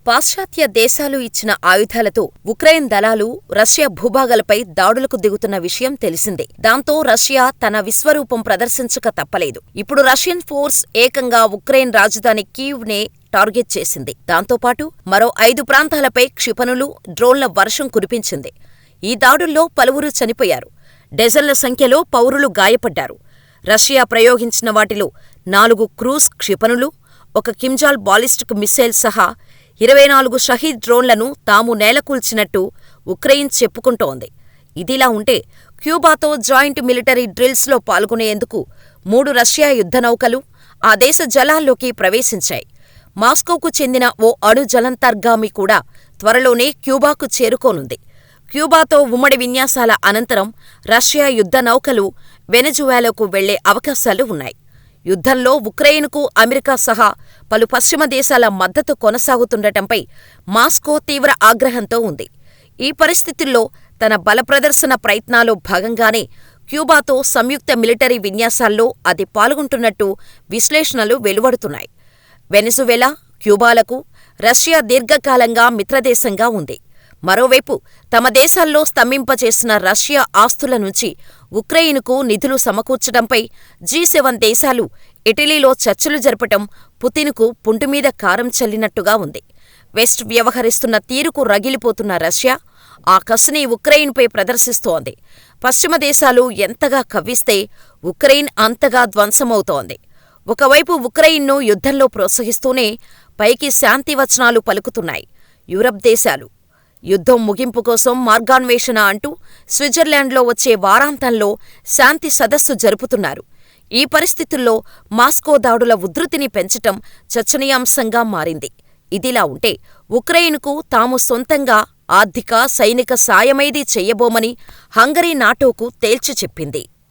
పాశ్చాత్య దేశాలు ఇచ్చిన ఆయుధాలతో ఉక్రెయిన్ దళాలు రష్యా భూభాగాలపై దాడులకు దిగుతున్న విషయం తెలిసిందే. దాంతో రష్యా తన విశ్వరూపం ప్రదర్శించక తప్పలేదు. ఇప్పుడు రష్యన్ ఫోర్స్ ఏకంగా ఉక్రెయిన్ రాజధాని కీవ్నే టార్గెట్ చేసింది. దాంతోపాటు మరో 5 ప్రాంతాలపై క్షిపణులు, డ్రోన్ల వర్షం కురిపించింది. ఈ దాడుల్లో పలువురు చనిపోయారు. డజన్ల సంఖ్యలో పౌరులు గాయపడ్డారు. రష్యా ప్రయోగించిన వాటిలో 4 క్రూజ్ క్షిపణులు, 1 కింజాల్ బాలిస్టిక్ మిస్సైల్ సహా 24 షహీద్ డ్రోన్లను తాము నేలకూల్చినట్టు ఉక్రెయిన్ చెప్పుకుంటోంది. ఇదిలా ఉంటే క్యూబాతో జాయింట్ మిలిటరీ డ్రిల్స్లో పాల్గొనేందుకు 3 రష్యా యుద్ధనౌకలు ఆ దేశ జలాల్లోకి ప్రవేశించాయి. మాస్కోకు చెందిన ఓ అణు జలాంతర్గామి కూడా త్వరలోనే క్యూబాకు చేరుకోనుంది. క్యూబాతో ఉమ్మడి విన్యాసాల అనంతరం రష్యా యుద్ధనౌకలు వెనెజువేలాకు వెళ్లే అవకాశాలు ఉన్నాయి. యుద్ధంలో ఉక్రెయిన్కు అమెరికా సహా పలు పశ్చిమ దేశాల మద్దతు కొనసాగుతుండటంపై మాస్కో తీవ్ర ఆగ్రహంతో ఉంది. ఈ పరిస్థితుల్లో తన బలప్రదర్శన ప్రయత్నాల్లో భాగంగానే క్యూబాతో సంయుక్త మిలిటరీ విన్యాసాల్లో అది పాల్గొంటున్నట్టు విశ్లేషణలు వెలువడుతున్నాయి. వెనెజువెలా, క్యూబాలకు రష్యా దీర్ఘకాలంగా మిత్రదేశంగా ఉంది. మరోవైపు తమ దేశాల్లో స్తంభింపచేసిన రష్యా ఆస్తుల నుంచి ఉక్రెయిన్కు నిధులు సమకూర్చడంపై G7 దేశాలు ఇటలీలో చర్చలు జరపటం పుతిన్కు పుంటిమీద కారం చల్లినట్టుగా ఉంది. వెస్ట్ వ్యవహరిస్తున్న తీరుకు రగిలిపోతున్న రష్యా ఆ కసిని ఉక్రెయిన్పై ప్రదర్శిస్తోంది. పశ్చిమ దేశాలు ఎంతగా కవ్విస్తే ఉక్రెయిన్ అంతగా ధ్వంసమవుతోంది. ఒకవైపు ఉక్రెయిన్ను యుద్ధంలో ప్రోత్సహిస్తూనే పైకి శాంతివచనాలు పలుకుతున్నాయి యూరప్ దేశాలు. యుద్ధం ముగింపు కోసం మార్గాన్వేషణ అంటూ స్విట్జర్లాండ్లో వచ్చే వారాంతంలో శాంతి సదస్సు జరుపుతున్నారు. ఈ పరిస్థితుల్లో మాస్కో దాడుల ఉధృతిని పెంచటం చర్చనీయాంశంగా మారింది. ఇదిలా ఉంటే ఉక్రెయిన్కు తాము సొంతంగా ఆర్థిక, సైనిక సాయమేదీ చెయ్యబోమని హంగరీ నాటోకు తేల్చి చెప్పింది.